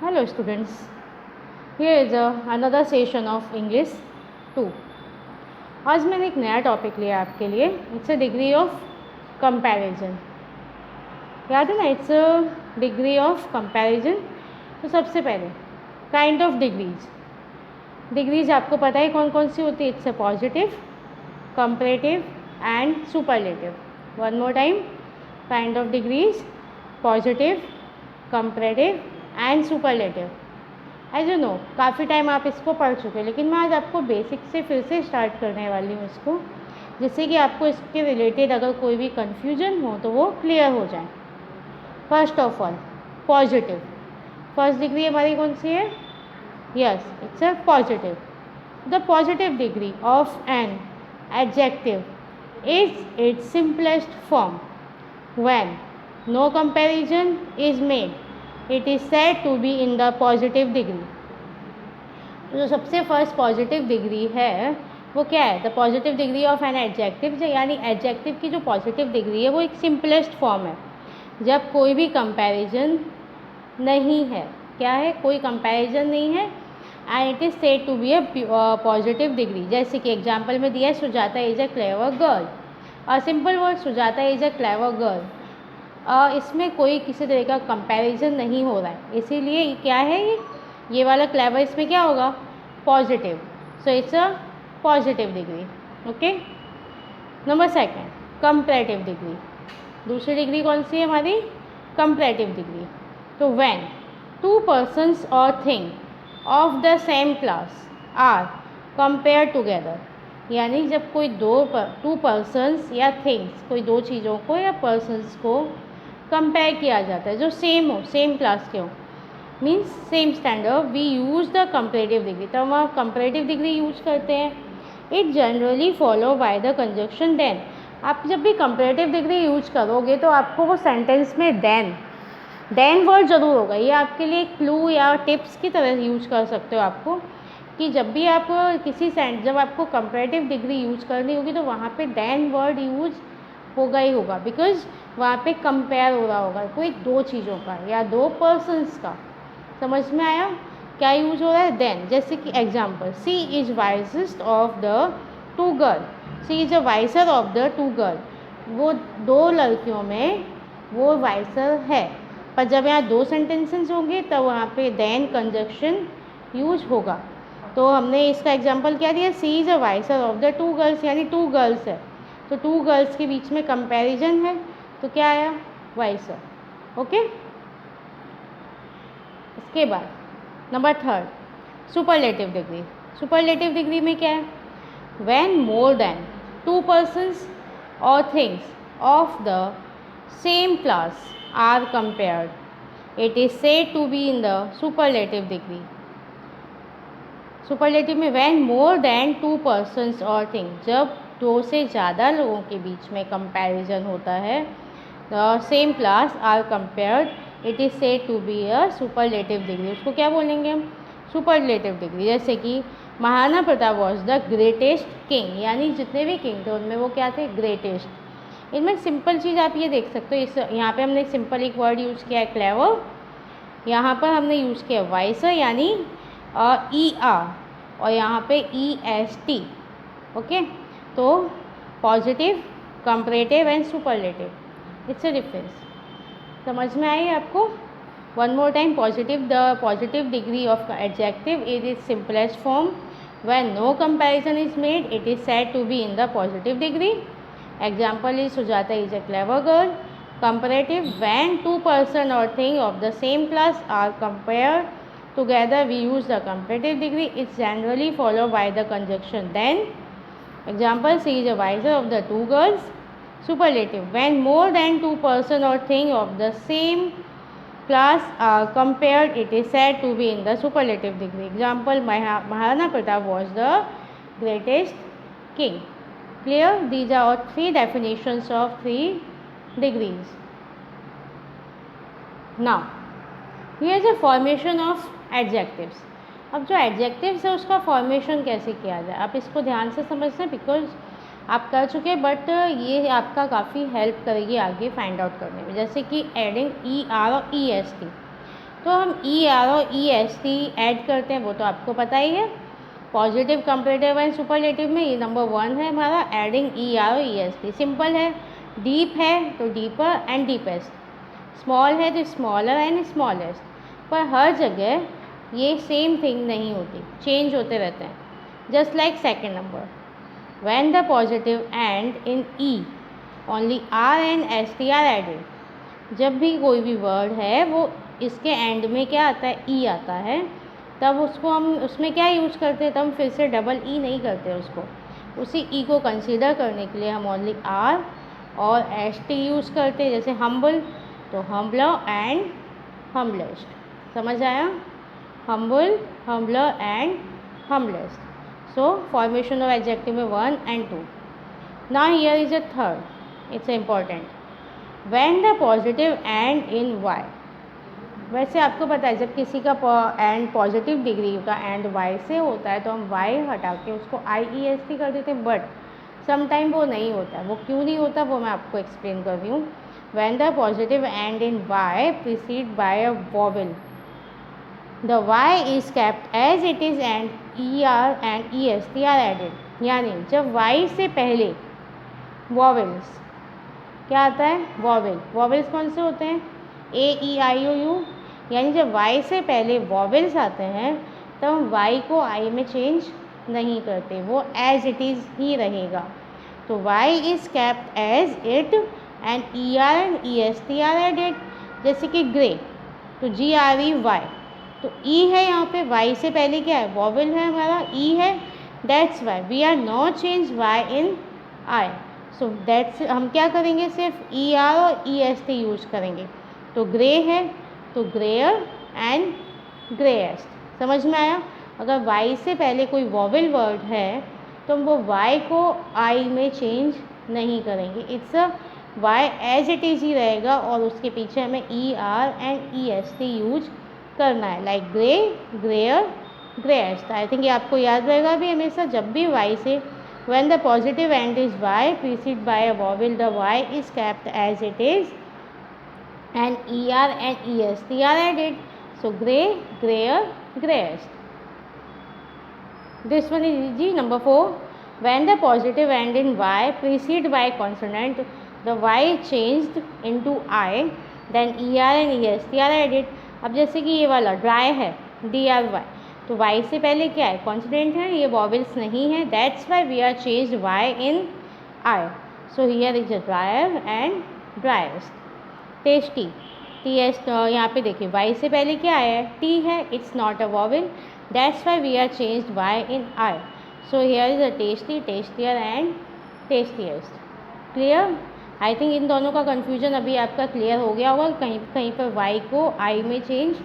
Hello students, here is another session of English 2। आज मैंने एक नया टॉपिक लिया आपके लिए। It's a degree of comparison. याद है ना, it's a degree of comparison. तो सबसे पहले काइंड ऑफ डिग्रीज आपको पता है कौन कौन सी होती है। It's a positive, comparative and superlative. One more time, kind of degrees positive, comparative and superlative. As you know, काफ़ी टाइम आप इसको पढ़ चुके हैं, लेकिन मैं आज आपको बेसिक से फिर से स्टार्ट करने वाली हूँ इसको, जिससे कि आपको इसके रिलेटेड अगर कोई भी कन्फ्यूजन हो तो वो क्लियर हो जाए। First of all, positive. First degree हमारी कौन सी है? Yes, it's a positive. The positive degree of an adjective is its simplest form when no comparison is made, it is said to be in the positive degree. जो सबसे first positive degree है वो क्या है? The positive degree of an adjective, यानी adjective की जो positive degree है वो एक सिंपलेस्ट फॉर्म है जब कोई भी कंपैरिजन नहीं है। क्या है? कोई कंपैरिजन नहीं है and it is said to be a positive degree. जैसे कि एग्जाम्पल में दिया है, Sujata is a clever girl. A simple word, Sujata is a clever girl. इसमें कोई किसी तरह का कंपैरिजन नहीं हो रहा है, इसीलिए क्या है ये वाला क्लेवर इसमें क्या होगा? Positive. So it's a positive degree. Okay. Number second, comparative degree. दूसरी डिग्री कौन सी है हमारी? Comparative degree. तो व्हेन टू पर्सन्स और thing of the same class are compare together, यानी जब कोई टू पर्सन्स या थिंग्स, कोई दो चीज़ों को या पर्सन्स को कंपेयर किया जाता है जो सेम हो, सेम क्लास के हो, means same standard, we use the comparative degree. तो हम कंपैरेटिव डिग्री यूज करते हैं। It generally follow by the conjunction then. आप जब भी कंपैरेटिव डिग्री यूज करोगे तो आपको वो सेंटेंस में देन वर्ड ज़रूर होगा। ये आपके लिए क्लू या टिप्स की तरह यूज कर सकते हो आपको, कि जब भी आप जब आपको कंपैरेटिव डिग्री यूज करनी होगी तो वहाँ पे देन वर्ड यूज होगा ही होगा, बिकॉज वहाँ पे कंपेयर हो रहा होगा कोई दो चीज़ों का या दो पर्सन्स का। समझ में आया क्या यूज हो रहा है? देन। जैसे कि example, she is wisest of the two girl. She is a wiser of the two girl. वो दो लड़कियों में वो वाइसर है, पर जब यहाँ दो सेंटेंसेस होंगे तब वहाँ पे देन कंजक्शन यूज होगा। तो हमने इसका एग्जाम्पल क्या दिया? She is a wiser of the two girls, यानी टू गर्ल्स है तो टू गर्ल्स के बीच में कंपैरिजन है तो क्या आया? वाइसर। ओके। इसके बाद number third, superlative degree. Superlative degree में क्या है? When more than two persons और things of the same class are compared, it is said to be in the superlative degree. Superlative में when more than two persons और things, जब दो से ज़्यादा लोगों के बीच में कंपैरिजन होता है, the same class are compared, it is said to be a superlative degree. उसको क्या बोलेंगे हम? Superlative degree. जैसे कि Maharana Pratap was the greatest king, यानी जितने भी किंग थे उनमें वो क्या थे? ग्रेटेस्ट। इनमें सिंपल चीज़ आप ये देख सकते हो, इस यहाँ पे हमने सिंपल एक वर्ड यूज़ किया है क्लेवर, यहाँ पर हमने यूज़ किया वाइसर यानी ई आर, और यहाँ पे ई एस टी। ओके। तो positive, comparative and superlative, it's a difference. समझ में आई आपको? One more time, positive, the positive degree of adjective is its simplest form when no comparison is made, it is said to be in the positive degree. Example is Sujata is a clever girl. Comparative, when two person or thing of the same class are compared together, we use the comparative degree. It's generally followed by the conjunction then. Example, she is a wiser of the two girls. Superlative, when more than two person or thing of the same class are compared, it is said to be in the superlative degree. Example, Maharana Pratap was the greatest king. Clear? These are all three definitions of three degrees. Now here is a formation of adjectives. अब जो adjectives है उसका formation कैसे किया जाए, आप इसको ध्यान से समझना, बिकॉज आप कर चुके हैं बट ये आपका काफ़ी हेल्प करेगी आगे फाइंड आउट करने में। जैसे कि एडिंग ई आर और ई एस टी। तो हम ई आर और ई एस टी ऐड करते हैं, वो तो आपको पता ही है। पॉजिटिव, कंपैरेटिव एंड सुपरलेटिव में ये नंबर 1 है हमारा, एडिंग ई आर और ई एस टी। सिंपल है। डीप है तो डीपर एंड डीपेस्ट, स्मॉल है तो स्मॉलर एंड स्मॉलेस्ट। पर हर जगह ये सेम थिंग नहीं होती, चेंज होते रहते हैं। Just like second number, when the positive end in E only R and S T are added. जब भी कोई भी वर्ड है वो इसके एंड में क्या आता है, ई आता है, तब उसको हम उसमें क्या यूज़ करते हैं, तब हम फिर से डबल ई नहीं करते उसको। उसी ई को कंसीडर करने के लिए हम ओनली आर और एस टी यूज़ करते हैं। जैसे हम्बल तो हम्बलर एंड हम्बलेस्ट। समझ आया? Humble, humbler and humblest. So formation of adjective में 1 and 2. Now here is a third. It's important. When the positive and in y. वैसे आपको पता है जब किसी का एंड पॉजिटिव डिग्री का एंड वाई से होता है तो हम वाई हटा के उसको आई ई एस टी कर देते हैं, बट समटाइम वो नहीं होता। वो क्यों नहीं होता वो मैं आपको एक्सप्लेन कर रही हूँ। When the positive end in Y preceded by a vowel, the Y is kept as it is and E R and E S T are added. यानी जब वाई से पहले वॉवेल्स क्या आता है, वॉवेल। वॉवेल्स कौन से होते हैं, ए ई आई ओ यू। यानी जब वाई से पहले वॉवेल्स आते हैं तब हम वाई को आई में चेंज नहीं करते, वो एज इट इज़ ही रहेगा। तो Y is kept as it and E R and E S T are added. जैसे कि ग्रे तो जी आर ई वाई, तो ई है यहाँ पे, वाई से पहले क्या है, वॉवेल है हमारा, ई है। That's why we are not change Y in I. So that's हम क्या करेंगे, सिर्फ ई आर और ई एस टी यूज़ करेंगे। तो ग्रे है तो ग्रेयर एंड ग्रेएस्ट। समझ में आया? अगर वाई से पहले कोई वॉवेल वर्ड है तो हम वो वाई को आई में चेंज नहीं करेंगे, it's a Y as it is ही रहेगा और उसके पीछे हमें E R and E S T use करना है, like grey, greyer, greyest. I think ये आपको याद रहेगा भी हमेशा, जब भी वाई से when the positive end is y preceded by a vowel, the y is kept as it is and er and est are added. So gray, grayer, grayest. This one is easy. Number 4, when the positive end in y preceded by consonant, the y changed into I, then er and est are added. अब जैसे कि ये वाला dry है, DRY, तो y से पहले क्या है, कॉन्सोनेंट है, ये वॉवेल्स नहीं है, that's why we are change y in I. So here is a drier and driest. Tasty, T S, यहाँ पे देखिए y से पहले क्या है, t है, it's not a vowel, that's why we are change y in I. So here is a tasty, tastier and tastiest. Clear? I think इन दोनों का कन्फ्यूजन अभी आपका क्लियर हो गया होगा। कहीं कहीं पर y को I में चेंज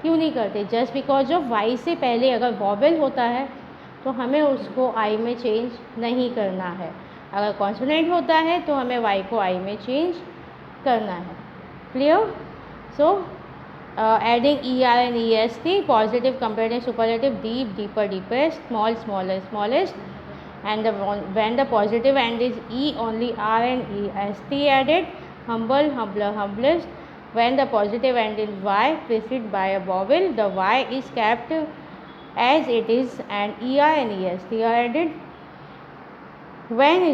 क्यों नहीं करते, जस्ट बिकॉज ऑफ वाई से पहले अगर वॉवेल होता है तो हमें उसको आई में चेंज नहीं करना है, अगर कॉन्सोनेंट होता है तो हमें वाई को आई में चेंज करना है। Clear? So adding E R and E S T, positive, comparative, superlative, deep, deeper, deepest, small, smaller, smallest, and when the positive end is e only r and e s t added, humble, humbler, humblest. When the positive end in y preceded by a vowel, the y is kept as it is and er and est are added. When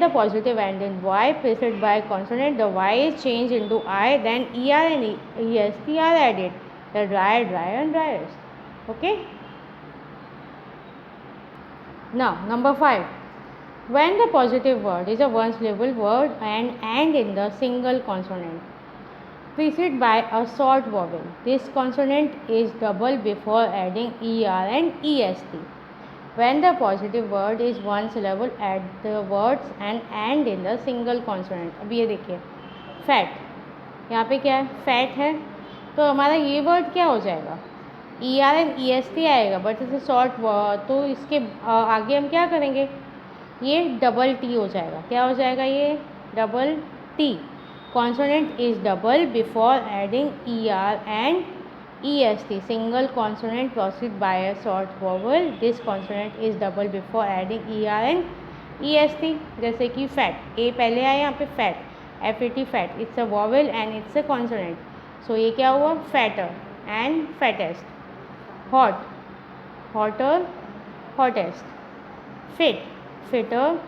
the positive end in y preceded by a consonant, the y is changed into I, then er and est are added. The dryer, dryer and dryers. Okay. Now number 5, when the positive word is a one syllable word and in the single consonant preceded by a short vowel, this consonant is double before adding er and est. When the positive word is one syllable, add the words and in the single consonant. अब ये देखिए fat, यहाँ पे क्या है, fat है, तो हमारा ये वर्ड क्या हो जाएगा, ई R and E S T आएगा, बट इसे शॉर्ट वर्ड, तो इसके आगे हम क्या करेंगे, ये डबल टी हो जाएगा। क्या हो जाएगा, ये double T. Consonant is double before adding E R and E S T. Single consonant proceed by a short vowel, this consonant is double before adding E R and E S T. जैसे कि fat, A पहले आया यहाँ पे, fat, F A T, fat, it's a vowel and it's a consonant, so ये क्या हुआ, fatter. and fattest. Hot, hotter, hottest. Fit, fitter,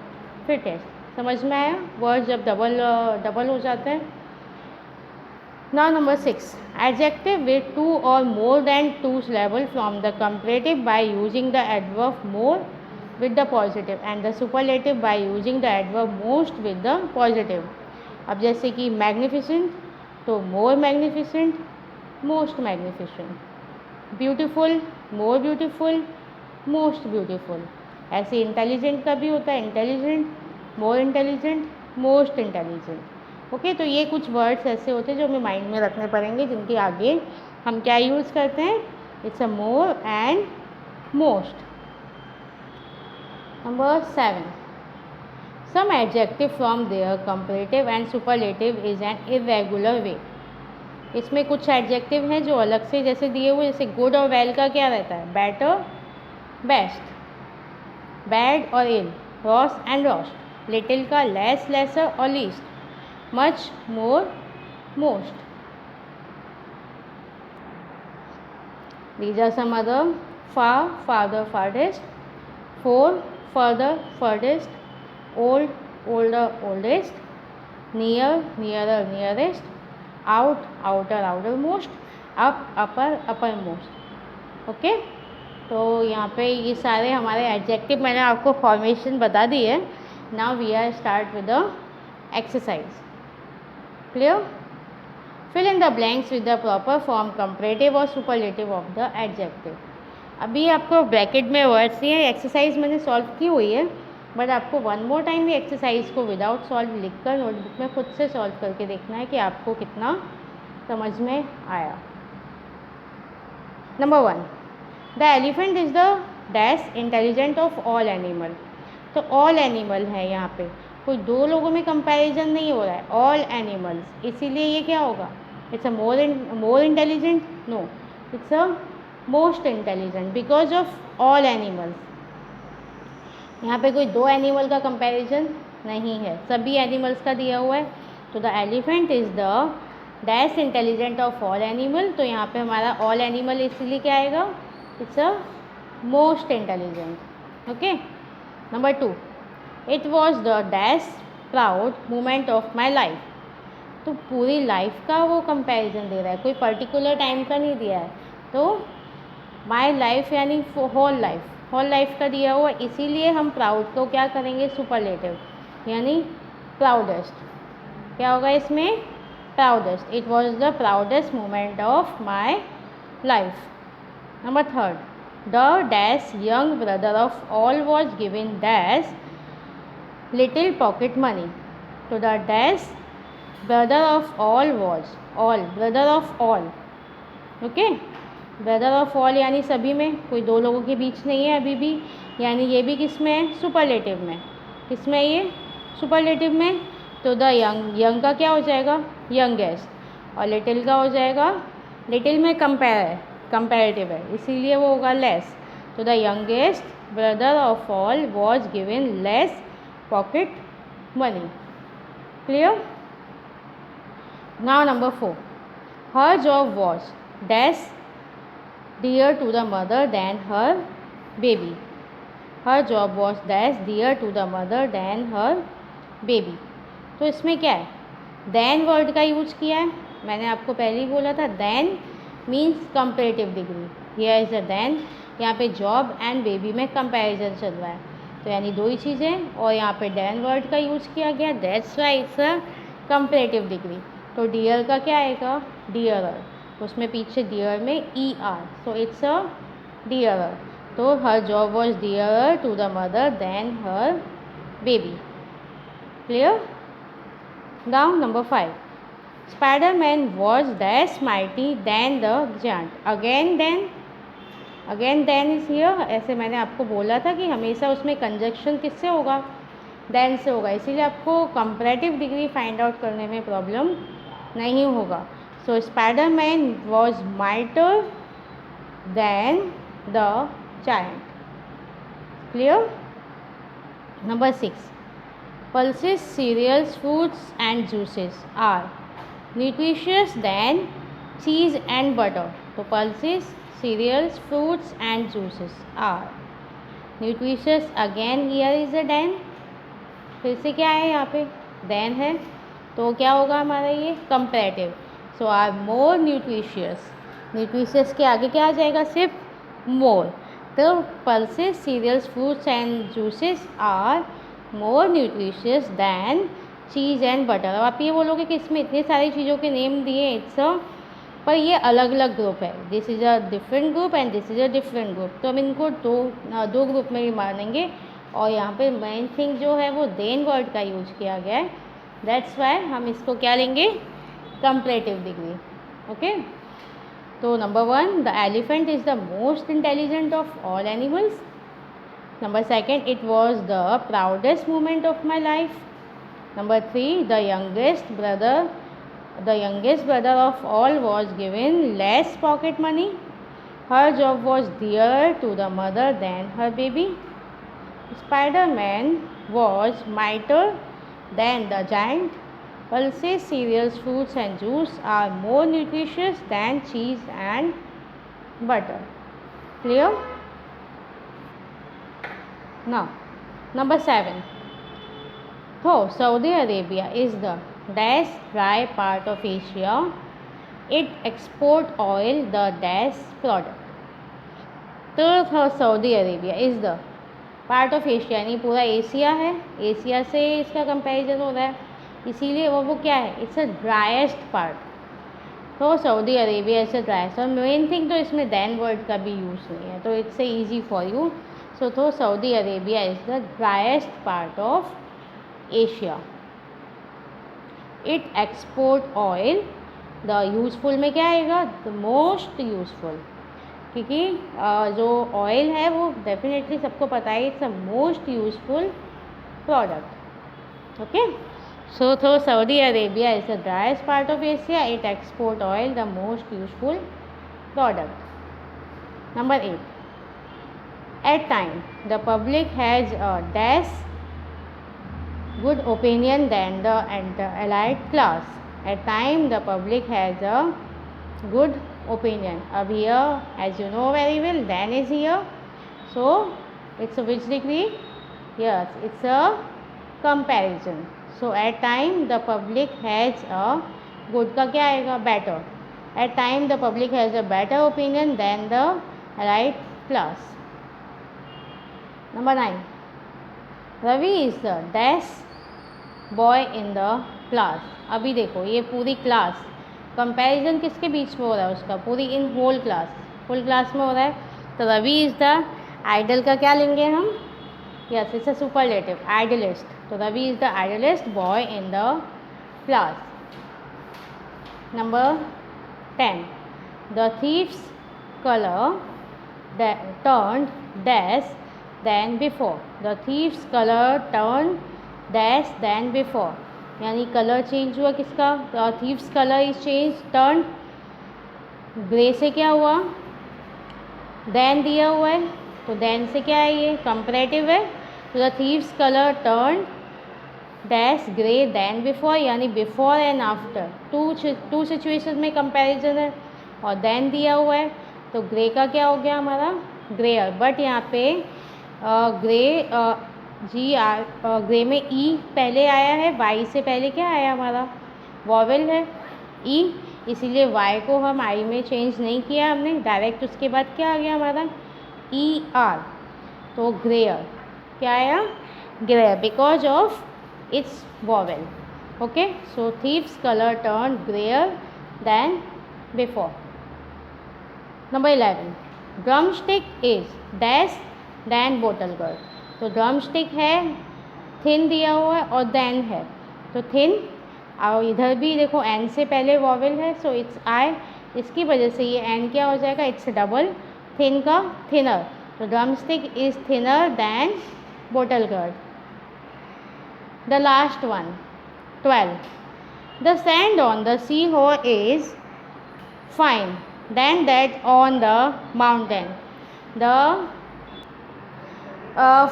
fittest. समझ में आया? वर्ड जब डबल हो जाते हैं. Now number 6. Adjective with two or more than two syllables from the comparative by using the adverb more with the positive and the superlative by using the adverb most with the positive. अब जैसे कि magnificent तो more magnificent, most magnificent. Beautiful, more beautiful, most beautiful. ऐसे intelligent का भी होता है, intelligent, more intelligent, most intelligent. Okay तो ये कुछ वर्ड्स ऐसे होते हैं जो हमें माइंड में रखने पड़ेंगे, जिनके आगे हम क्या यूज़ करते हैं. It's a more and most. Number 7. Some adjective from their comparative and superlative is an irregular way. इसमें कुछ एडजेक्टिव हैं जो अलग से जैसे दिए हुए, जैसे गुड और वेल का क्या रहता है, बेटर, बेस्ट, बैड और इल, रॉस एंड रोस्ट, लिटिल का लेस, लेसर और least, much, more, most. These are some other. Far, farther, farthest. For, further, furthest. Old, older, oldest. Near, nearer, nearest. Out, outer, outermost. Up, upper, uppermost. Okay तो यहाँ पे ये सारे हमारे adjective मैंने आपको फॉर्मेशन बता दी है. Now we are start with the exercise. Clear? Fill in the blanks with the proper form comparative और superlative of the adjective. अभी आपको ब्रैकेट में वर्ड्स दिए हैं. एक्सरसाइज मैंने सॉल्व की हुई है, बट आपको वन मोर टाइम ये एक्सरसाइज को विदाउट सॉल्व लिखकर नोटबुक में खुद से सॉल्व करके देखना है कि आपको कितना समझ में आया. Number 1. The elephant is the dash intelligent of all animal. तो ऑल एनिमल है, यहाँ पे कोई दो लोगों में कंपैरिजन नहीं हो रहा है, ऑल एनिमल्स. इसीलिए ये क्या होगा, it's a more intelligent, no, it's a most intelligent because of all animals. यहाँ पे कोई दो एनिमल का कंपैरिजन नहीं है, सभी एनिमल्स का दिया हुआ है. तो the elephant is the dash intelligent of all animal. तो यहाँ पे हमारा ऑल एनिमल इसीलिए क्या आएगा, it's a most intelligent. Okay. Number 2. It was the dash proud moment of my life. तो पूरी लाइफ का वो कंपैरिजन दे रहा है, कोई पर्टिकुलर टाइम का नहीं दिया है. तो माई लाइफ यानी होल लाइफ का दिया हुआ, इसीलिए हम प्राउड को क्या करेंगे, सुपरलेटिव यानी प्राउडेस्ट. क्या होगा इसमें, proudest. It was the proudest moment of my life. Number 3. The dash young brother of all was given dash little pocket money. तो the dash brother of all was all, brother of all. Okay, brother of all यानी सभी में, कोई दो लोगों के बीच नहीं है अभी भी. यानी ये भी किस में है, सुपरलेटिव में. किस में ये, सुपरलेटिव में. तो द यंग का क्या हो जाएगा, यंगेस्ट, और लिटिल का हो जाएगा, लिटिल में कंपेरेटिव है, इसीलिए वो होगा लेस. तो the youngest brother of all was given less pocket money. Clear? Now number 4. Her job was dash dear to the mother than her baby. Her job was dash dear to the mother than her baby. तो इसमें क्या है, then word का use किया है. मैंने आपको पहले ही बोला था then means comparative degree. Here is a then. यहाँ पे जॉब एंड बेबी में कंपैरिजन चल रहा है, तो यानी दो ही चीज़ें. और यहाँ पे डैन वर्ड का यूज़ किया गया, that's why it's a comparative degree. तो डियर का क्या आएगा, डियरर. तो उसमें पीछे डियर में E R, so it's a dearer. तो her job was dearer to the mother than her baby. Clear? Now number 5. Spiderman was dash mighty than the giant. Again than is here. ऐसे मैंने आपको बोला था कि हमेशा उसमें कंजक्शन किससे होगा, देन से होगा, इसीलिए आपको कंपैरेटिव डिग्री फाइंड आउट करने में प्रॉब्लम नहीं होगा. So Spiderman was mightier than the giant. Clear? Number 6. Pulses, cereals, fruits and juices are nutritious than cheese and butter. तो pulses, cereals, fruits and juices are nutritious. Again here is a than, फिर से क्या है यहाँ पे, then है, तो क्या होगा हमारा ये comparative. So are more nutritious, nutritious के आगे क्या आ जाएगा, सिर्फ मोर। तो pulses, cereals, fruits and juices are more nutritious than cheese and butter. अब आप ये बोलोगे कि इसमें इतनी सारी चीज़ों के नेम दिए, इट्स पर ये अलग अलग ग्रुप है, this is a different group and this is a different group. तो हम इनको दो ग्रुप में भी मानेंगे। और यहाँ पे मेन थिंग जो है वो देन वर्ड का यूज किया गया है, दैट्स वाई हम इसको क्या लेंगे, कंपैरेटिव डिग्री। ओके, तो number 1, the elephant is the most intelligent of all animals. Number 2, it was the proudest moment of my life. Number 3, the youngest brother of all was given less pocket money. Her job was dearer to the mother than her baby. Spider-Man was mightier than the giant. Pulses, cereals, fruits and juice are more nutritious than cheese and butter. Clear? Now, number 7. So, Saudi Arabia is the dash dry part of Asia. It export oil, the dash product. तो Saudi Arabia is the part of Asia, यानी पूरा Asia है, Asia से इसका comparison हो रहा है, इसीलिए वो क्या है, इट्स अ ड्राइएस्ट पार्ट। तो Saudi Arabia is a driest. और मेन थिंग तो इसमें दैन वर्ड का भी यूज़ नहीं है, तो इट्स ईजी फॉर यू। सो तो Saudi Arabia is the driest part of Asia. It export oil, the useful में क्या आएगा, द मोस्ट यूज़फुल, क्योंकि जो ऑयल है वो डेफिनेटली सबको पता है, it's a most useful product. Okay, so तो Saudi Arabia is the driest part of Asia, it export oil, the most useful product. Number 8, at time the public has a dash good opinion than the elite class. At time the public has a good opinion. Ab here, as you know very well, then is here, so it's a which degree? Yes, it's a comparison. So at time the public has a good का क्या आएगा, better. At time the public has a better opinion than the elite class. Number 9, Ravi is the dash boy in the class. अभी देखो ये पूरी class, comparison किसके बीच में हो रहा है उसका, पूरी in whole class, full class में हो रहा है। तो रवि इज़ द आइडल का क्या लेंगे हम, yes it's a superlative, idealist. तो Ravi is the idealist boy in the class. Number 10, the thieves colour turned dash than before. The thief's color turned dash than before, यानी कलर चेंज हुआ किसका, thieves colour is change, turn grey से क्या हुआ, then दिया हुआ है, तो देन से क्या है, ये कंपैरेटिव है। तो the thieves colour turn dash grey than before, यानी before and after two situation में कंपैरिजन है, और देन दिया हुआ है, तो ग्रे का क्या हो गया हमारा, ग्रेयर। बट यहाँ पे ग्रे ग्रे में ई पहले आया है, वाई से पहले क्या आया हमारा, वॉवेल है ई, इसीलिए वाई को हम आई में चेंज नहीं किया हमने, डायरेक्ट उसके बाद क्या आ गया हमारा, ई आर, तो ग्रेयर क्या आया, greyer, because of its vowel. Okay, so thieves colour turn greyer than before. Number 11, drum stick is dash than bottle gourd. तो ड्रम स्टिक है, थिन दिया हुआ है और देन है, तो थिन, और इधर भी देखो एन से पहले वॉवेल है, सो इट्स आई, इसकी वजह से ये एन क्या हो जाएगा, इट्स डबल, थिन का थिनर, तो drum stick is thinner than bottle gourd. The last one 12, the sand on the sea shore is fine than that on the mountain. The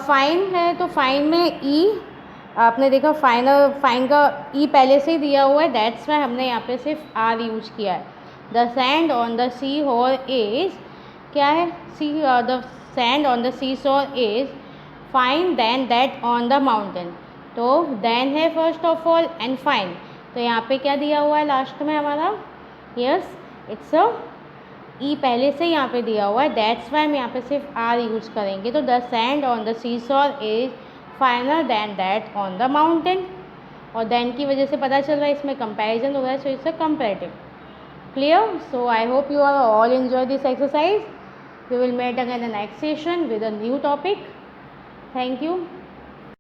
fine है, तो फाइन में ई आपने देखा, फाइन का ई पहले से ही दिया हुआ है, दैट्स वाई हमने यहाँ पे सिर्फ आर यूज किया है। The sand on the sea shore is, क्या है, the sand on the sea shore is fine than that on the mountain. तो देन है first of all and fine, तो यहाँ पे क्या दिया हुआ है लास्ट में हमारा, यस इट्स अ ई पहले से यहाँ पे दिया हुआ है, दैट्स वाई हम यहाँ पे सिर्फ आर यूज़ करेंगे। तो the sand on the sea shore is finer than that on the mountain, और देन की वजह से पता चल रहा है इसमें कंपैरिजन हो रहा है, सो it's a comparative. Clear? So I hope you are all enjoy this exercise. We will meet again in the next session with a new topic. Thank you.